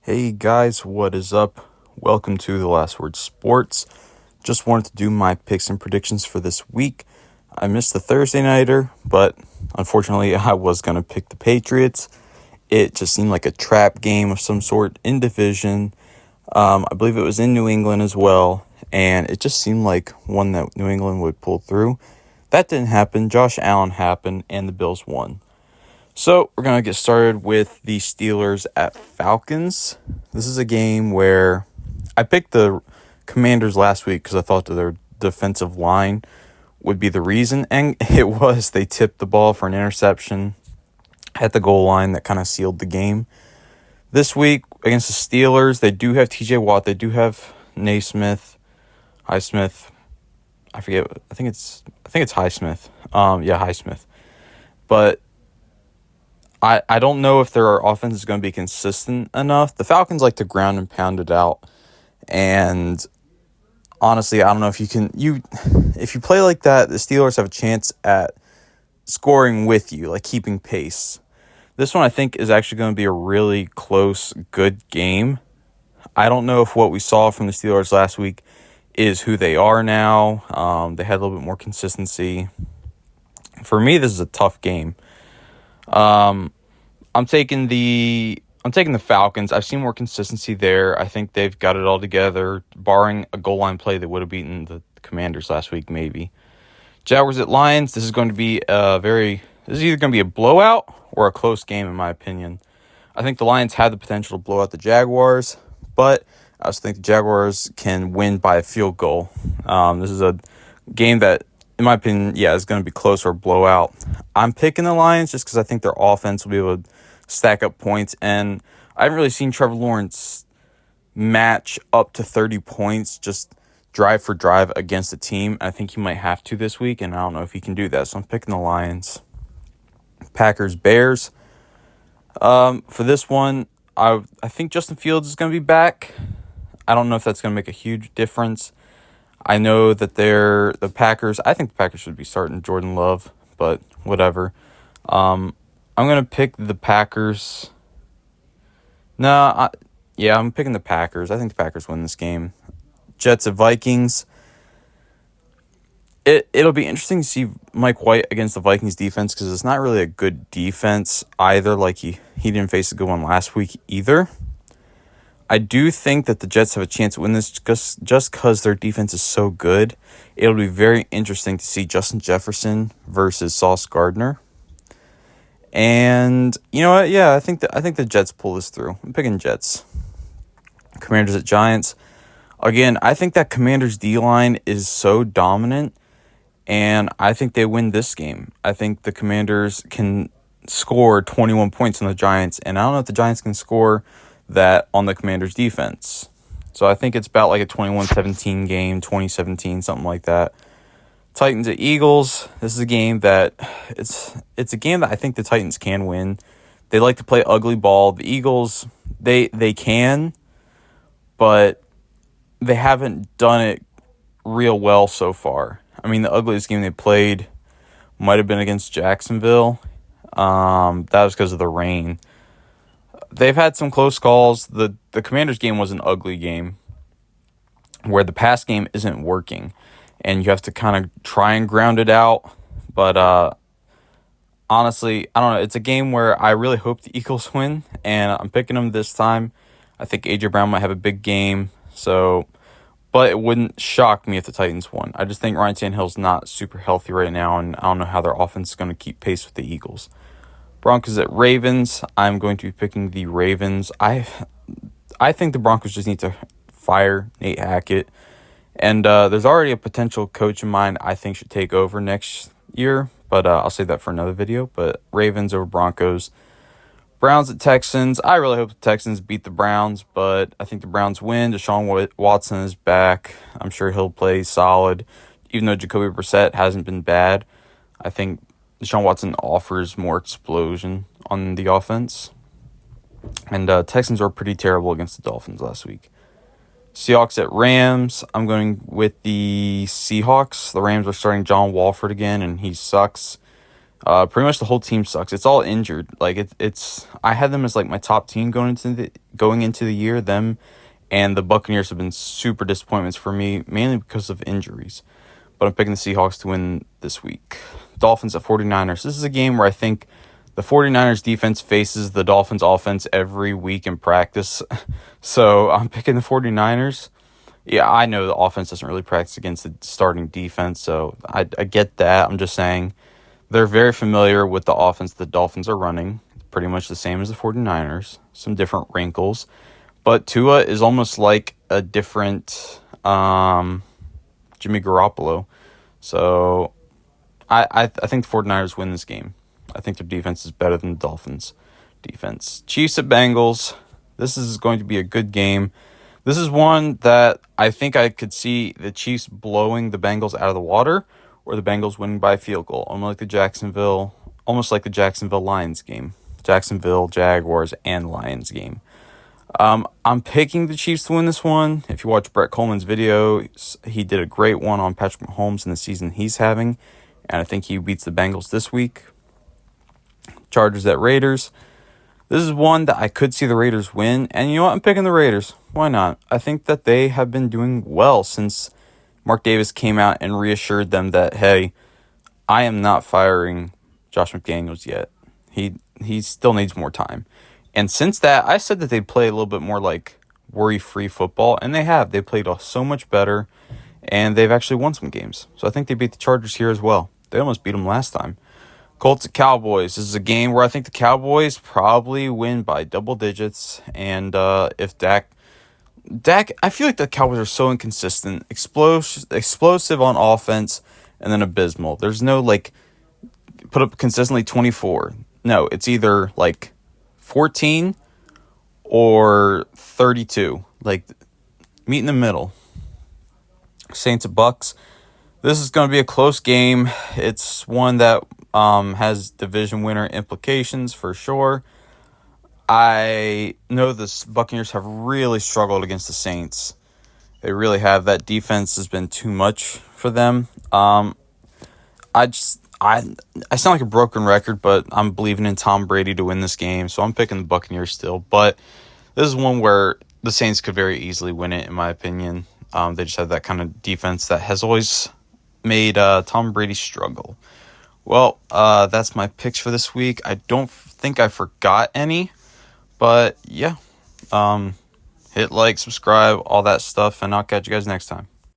Hey guys, what is up? Welcome to The Last Word Sports. Just wanted to do my picks and predictions for this week. I missed the Thursday nighter, but unfortunately I was going to pick the Patriots. It just seemed like a trap game of some sort in division. I believe it was in New England as well, and it just seemed like one that New England would pull through. That didn't happen. Josh Allen happened, and the Bills won. So we're going to get started with the Steelers at Falcons. This is a game where I picked the Commanders last week because I thought that their defensive line would be the reason, and it was. They tipped the ball for an interception at the goal line that kind of sealed the game. This week against the Steelers, they do have TJ Watt. They do have Highsmith. I forget. I think it's Highsmith. Highsmith. But I don't know if their offense is going to be consistent enough. The Falcons like to ground and pound it out. And honestly, I don't know if if you play like that, the Steelers have a chance at scoring with you, like keeping pace. This one I think is actually going to be a really close, good game. I don't know if what we saw from the Steelers last week is who they are now. They had a little bit more consistency. For me, this is a tough game. I'm taking the Falcons. I've seen more consistency there. I think they've got it all together, barring a goal line play that would have beaten the Commanders last week, maybe. Jaguars at Lions. This is going to be This is either going to be a blowout or a close game, in my opinion. I think the Lions have the potential to blow out the Jaguars, but I also think the Jaguars can win by a field goal. This is a game that, in my opinion, is going to be close or blowout. I'm picking the Lions just because I think their offense will be able to stack up points, and I haven't really seen Trevor Lawrence match up to 30 points just drive for drive against a team. I think he might have to this week, and I don't know if he can do that, so I'm picking the Lions. Packers, Bears. For this one, I think Justin Fields is going to be back. I don't know if that's going to make a huge difference. I know that the Packers, I think the Packers should be starting Jordan Love, but whatever. I'm going to pick the Packers. I'm picking the Packers. I think the Packers win this game. Jets at Vikings. It'll be interesting to see Mike White against the Vikings defense because it's not really a good defense either. Like he didn't face a good one last week either. I do think that the Jets have a chance to win this just because their defense is so good. It'll be very interesting to see Justin Jefferson versus Sauce Gardner. And you know what? Yeah, I think the Jets pull this through. I'm picking Jets. Commanders at Giants. Again, I think that Commanders D-line is so dominant, and I think they win this game. I think the Commanders can score 21 points on the Giants, and I don't know if the Giants can score that on the Commanders defense. So I think it's about like a 21-17 game, 2017, something like that. Titans at Eagles. This is a game that it's a game that I think the Titans can win. They like to play ugly ball. The Eagles, they can, but they haven't done it real well so far. I mean, the ugliest game they played might have been against Jacksonville. That was because of the rain. They've had some close calls. The Commanders game was an ugly game where the pass game isn't working, and you have to kind of try and ground it out. But honestly, I don't know. It's a game where I really hope the Eagles win, and I'm picking them this time. I think A.J. Brown might have a big game, but it wouldn't shock me if the Titans won. I just think Ryan Tannehill's not super healthy right now, and I don't know how their offense is going to keep pace with the Eagles. Broncos at Ravens. I'm going to be picking the Ravens. I think the Broncos just need to fire Nate Hackett. And there's already a potential coach in mind I think should take over next year, but I'll save that for another video. But Ravens over Broncos. Browns at Texans. I really hope the Texans beat the Browns, but I think the Browns win. Deshaun Watson is back. I'm sure he'll play solid. Even though Jacoby Brissett hasn't been bad, I think Deshaun Watson offers more explosion on the offense. And Texans were pretty terrible against the Dolphins last week. Seahawks at Rams. I'm going with the Seahawks. The Rams are starting John Wolford again, and he sucks. Pretty much the whole team sucks. It's all injured. Like it's I had them as like my top team going into the year. Them and the Buccaneers have been super disappointments for me, mainly because of injuries. But I'm picking the Seahawks to win this week. Dolphins at 49ers. This is a game where I think the 49ers defense faces the Dolphins offense every week in practice. So I'm picking the 49ers. Yeah, I know the offense doesn't really practice against the starting defense, so I get that. I'm just saying they're very familiar with the offense the Dolphins are running. Pretty much the same as the 49ers. Some different wrinkles. But Tua is almost like a different Jimmy Garoppolo. So I think the 49ers win this game. I think their defense is better than the Dolphins' defense. Chiefs at Bengals. This is going to be a good game. This is one that I think I could see the Chiefs blowing the Bengals out of the water or the Bengals winning by a field goal. Almost like the Jacksonville Lions game. Jacksonville, Jaguars, and Lions game. I'm picking the Chiefs to win this one. If you watch Brett Coleman's video, he did a great one on Patrick Mahomes and the season he's having, and I think he beats the Bengals this week. Chargers at Raiders. This is one that I could see the Raiders win, and you know what? I'm picking the Raiders. Why not? I think that they have been doing well since Mark Davis came out and reassured them that, hey, I am not firing Josh McDaniels yet. He still needs more time. And since that, I said that they'd play a little bit more like worry-free football, and they have. They played so much better, and they've actually won some games. So I think they beat the Chargers here as well. They almost beat them last time. Colts at Cowboys. This is a game where I think the Cowboys probably win by double digits. And if Dak, I feel like the Cowboys are so inconsistent. Explosive on offense, and then abysmal. There's no, like, put up consistently 24. No, it's either, like, 14 or 32. Like, meet in the middle. Saints at Bucks. This is going to be a close game. It's one that has division winner implications for sure. I know the Buccaneers have really struggled against the Saints. They really have. That defense has been too much for them. I sound like a broken record, but I'm believing in Tom Brady to win this game, so I'm picking the Buccaneers still. But this is one where the Saints could very easily win it, in my opinion. They just have that kind of defense that has always made Tom Brady struggle. Well, that's my picks for this week. I don't think I forgot any, but yeah. Hit like, subscribe, all that stuff, and I'll catch you guys next time.